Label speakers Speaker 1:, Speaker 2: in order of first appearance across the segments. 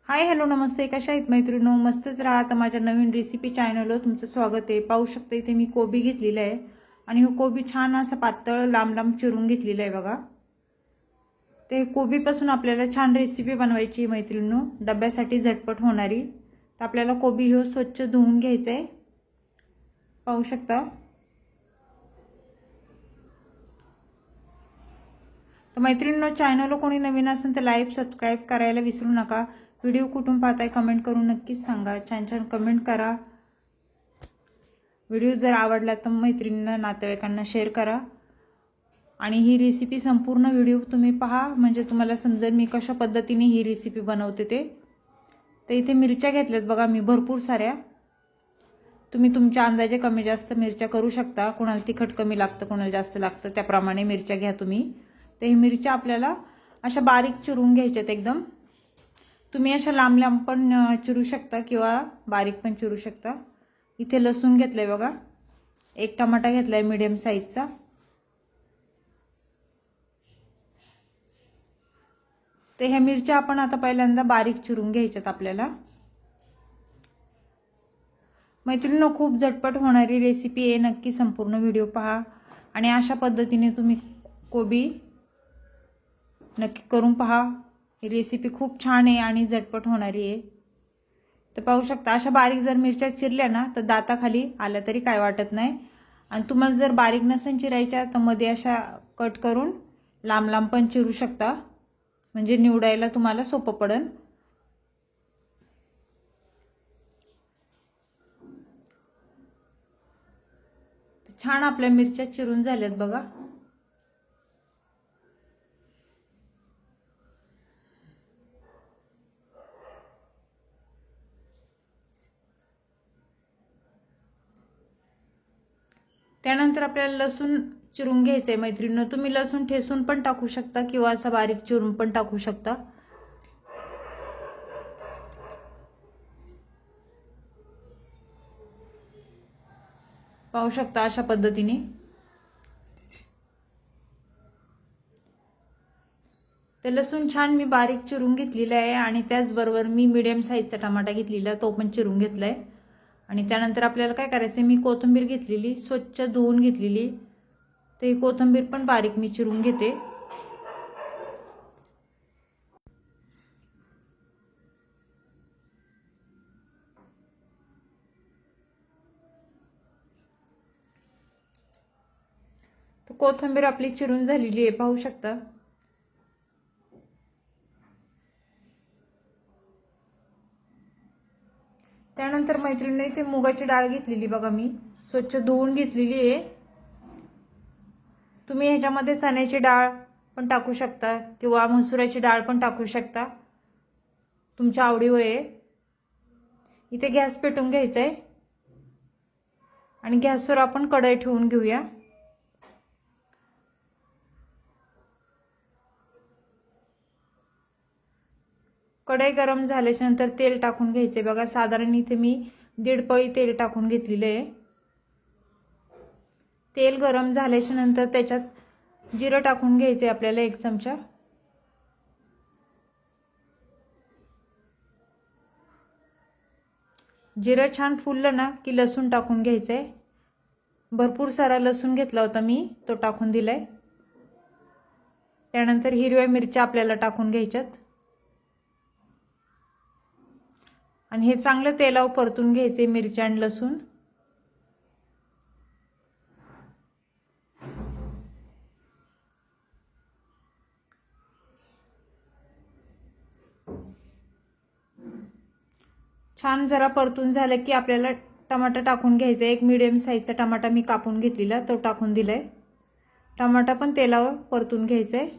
Speaker 1: Hi hello नमस्ते, कशा आहेत मैत्रिणींनो? मस्तच राहा. तर माझ्या नवीन रेसिपी चॅनलवर तुमचं स्वागत आहे. पाहू शकता इथे मी कोबी घेतलेला आहे आणि हो कोबी छान असं पातळ लांब लांब चिरून घेतलेला आहे बघा. ते कोबीपासून आपल्याला छान रेसिपी बनवायची मैत्रिणींनो, डब्यासाठी झटपट होणारी. तर आपल्याला कोबी हो स्वच्छ धुवून घ्यायचा आहे. पाहू शकता. तर मैत्रिणींनो, चॅनलला कोणी नवीन असेल तर लाईक सबस्क्राईब करायला विसरू नका. व्हिडिओ कुठून पाहताय कमेंट करून नक्कीच सांगा. छान छान कमेंट करा. व्हिडिओ जर आवडला तर मैत्रिणींना नातेवाईकांना शेअर करा आणि ही रेसिपी संपूर्ण व्हिडिओ तुम्ही पहा, म्हणजे तुम्हाला समजेल मी कशा पद्धतीने ही रेसिपी बनवते ते. तर इथे मिरच्या घेतल्यात बघा मी भरपूर साऱ्या. तुम्ही तुमच्या अंदाजे कमी जास्त मिरच्या करू शकता. कोणाला तिखट कमी लागतं, कोणाला जास्त लागतं, त्याप्रमाणे मिरच्या घ्या तुम्ही. तर ही मिरच्या आपल्याला अशा बारीक चिरून घ्यायच्यात एकदम. तुम्ही अशा लांब लांब पण चिरू शकता किंवा बारीक पण चिरू शकता. इथे लसूण घेतलंय बघा. एक टमाटा घेतलाय मीडियम साईजचा. ते ह्या मिरच्या आपण आता पहिल्यांदा बारीक चिरून घ्यायच्यात आपल्याला. मैत्रिणींनो, खूप झटपट होणारी रेसिपी आहे. नक्की संपूर्ण व्हिडिओ पहा आणि अशा पद्धतीने तुम्ही कोबी नक्की करून पहा. ही रेसिपी खूप छान आहे आणि झटपट होणारी आहे. तर पाहू शकता, अशा बारीक जर मिरच्या चिरल्या ना तर दाताखाली आल्या तरी काय वाटत नाही. आणि तुम्हाला जर बारीक नसेल चिरायच्या तर मध्ये अशा कट करून लांब लांब पण चिरू शकता, म्हणजे निवडायला तुम्हाला सोपं पडेल. छान आपल्या मिरच्या चिरून झाल्यात बघा. त्यानंतर आपल्याला लसूण चिरून घ्यायचंय मैत्रिणींनो. तुम्ही लसूण ठेसून पण टाकू शकता किंवा असा बारीक चिरून पण टाकू शकता. पाहू शकता अशा पद्धतीने. तर लसूण छान मी बारीक चिरून घेतलेला आहे आणि त्याचबरोबर मी मीडियम साईजचा टमाटा घेतलेला, तो पण चिरून घेतलाय. आणि त्यानंतर आपल्याला काय करायचं, मी कोथिंबीर घेतलेली, स्वच्छ धुवून घेतलेली. ते कोथिंबीर पण बारीक मी चिरून घेते. तर कोथिंबीर आपली चिरून झालेली आहे, पाहू शकता. त्यानंतर मैत्रिणीने इथे मुगाची डाळ घेतलेली बघा, मी स्वच्छ धुवून घेतलेली आहे. तुम्ही ह्याच्यामध्ये चण्याची डाळ पण टाकू शकता किंवा मसुराची डाळ पण टाकू शकता, तुमच्या आवडीवर आहे. इथे गॅस पेटवून घ्यायचा आहे आणि गॅसवर आपण कढई ठेवून घेऊया. कढई गरम झाल्याच्या नंतर तेल टाकून घ्यायचे बघा. साधारण इथे मी 1.5 पळी तेल टाकून घेतलेले आहे. तेल गरम झाल्याच्या नंतर त्याच्यात जिरं टाकून घ्यायचे आपल्याला 1 चमचा. जिरं छान फुललं ना की लसूण टाकून घ्यायचंय. भरपूर सारा लसूण घेतला होता मी, तो टाकून दिलाय. त्यानंतर हिरव्या मिरच्या आपल्याला टाकून घ्यायच्यात आणि हे चांगलं तेलावर परतून घ्यायचे मिरच्या आणि लसूण. छान जरा परतून झालं की आपल्याला टमाटा टाकून घ्यायचा. एक मीडियम साईजचा टमाटा मी कापून घेतलेला, तो टाकून दिलाय. टमाटा पण तेलावर परतून घ्यायचाय.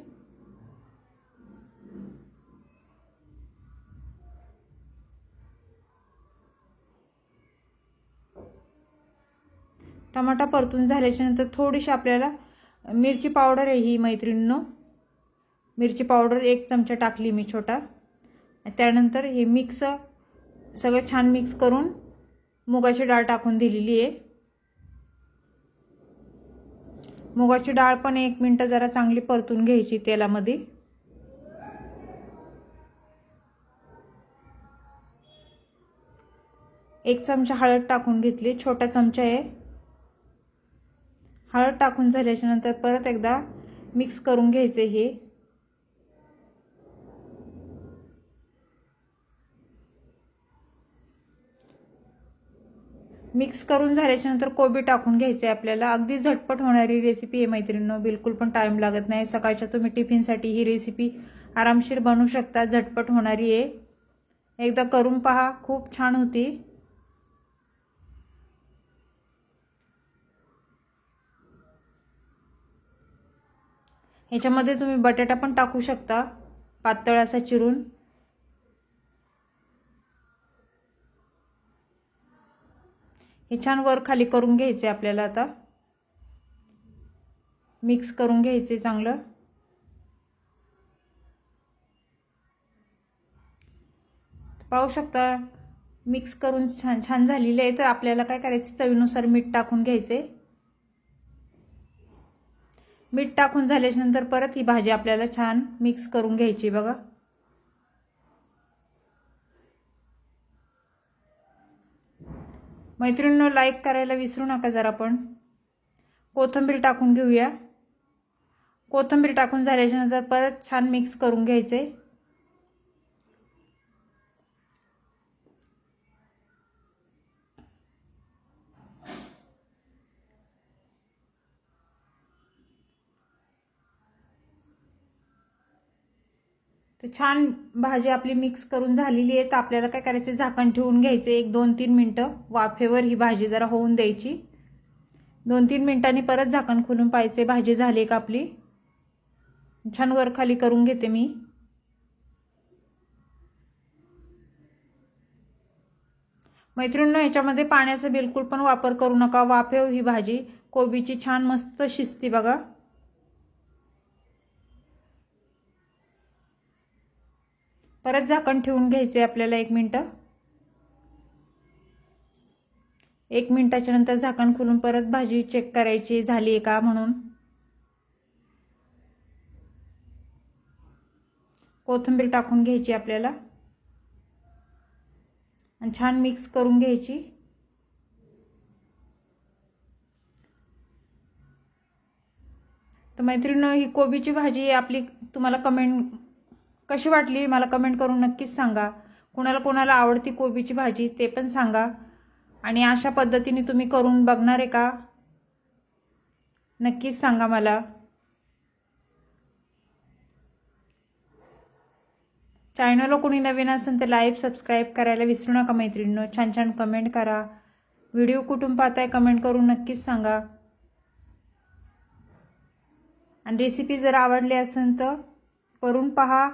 Speaker 1: टमाटा परतून झाल्याच्या नंतर थोडीशी आपल्याला मिरची पावडर आहे ही मैत्रिणींनो. मिरची पावडर 1 चमचा टाकली मी छोटा. त्यानंतर हे मिक्स सगळं छान मिक्स करून मुगाची डाळ टाकून दिलेली आहे. मुगाची डाळ पण 1 मिनिट जरा चांगली परतून घ्यायची तेलामध्ये. 1 चमचा हळद टाकून घेतली, छोटा चमचा आहे। हळद टाकून झाल्याच्या नंतर परत एकदा मिक्स करून घ्यायचे हे। मिक्स करून झाल्याच्या नंतर कोबी टाकून घ्यायचे आपल्याला। अगदी झटपट होणारी रेसिपी आहे मैत्रिणींनो, बिलकुल पण टाइम लागत नाही। सकाळच्या तुम्ही टिफिनसाठी ही रेसिपी आरामशीर बनवू शकता, झटपट होणारी आहे। एकदा करून पहा, खूप छान होती। ह्याच्यामध्ये तुम्ही बटाटा पण टाकू शकता, पातळ असा चिरून। हे छान वर खाली करून घ्यायचे आपल्याला। आता मिक्स करून घ्यायचे चांगलं। पाहू शकता मिक्स करून छान छान झालेले आहे। तर आपल्याला काय करायचं, चवीनुसार मीठ टाकून घ्यायचे। मीठ टाकून झाल्याच्या नंतर परत ही भाजी आपल्याला छान मिक्स करून घ्यायची बघा। मैत्रिणींनो, लाईक करायला विसरू नका जरा पण। कोथिंबीर टाकून घेऊया। कोथिंबीर टाकून झाल्याच्या नंतर परत छान मिक्स करून घ्यायचे। तर छान भाजी आपली मिक्स करून झालेली आहे। तर आपल्याला काय करायचं, झाकण ठेवून घ्यायचे 1-2-3 मिनिटं वाफेवर ही भाजी जरा होऊन द्यायची। 2-3 मिनिटांनी परत झाकण खोलून पाहायचे भाजी झाली का आपली। छान वर खाली करून घेते मी। मैत्रिणींनो, ह्याच्यामध्ये पाण्याचा बिलकुल पण वापर करू नका, वाफेव ही भाजी कोबीची छान मस्त शिजते बघा। परत झाकण ठेवून घ्यायचे आपल्याला 1 मिनिट। 1 मिनिटाच्या नंतर झाकण खोलून परत भाजी चेक करायची झाली आहे का म्हणून। कोथिंबीर टाकून घ्यायची आपल्याला आणि छान मिक्स करून घ्यायची। तर मैत्रिणींनो, ही कोबीची भाजी आपली तुम्हाला कशी वाटली मला कमेंट करून नक्कीच सांगा। कोणाला कोणाला आवडती कोबीची भाजी ते पण सांगा। आणि अशा पद्धतीने तुम्ही करून बघणार आहे का, नक्कीच सांगा मला। चॅनलला कोणी नवीन असेल तर लाईक सबस्क्राईब करायला विसरू नका मैत्रिणींनो। छान छान कमेंट करा। व्हिडिओ कुठून पाहताय कमेंट करून नक्कीच सांगा। आणि रेसिपी जर आवडली असेल तर करून पहा।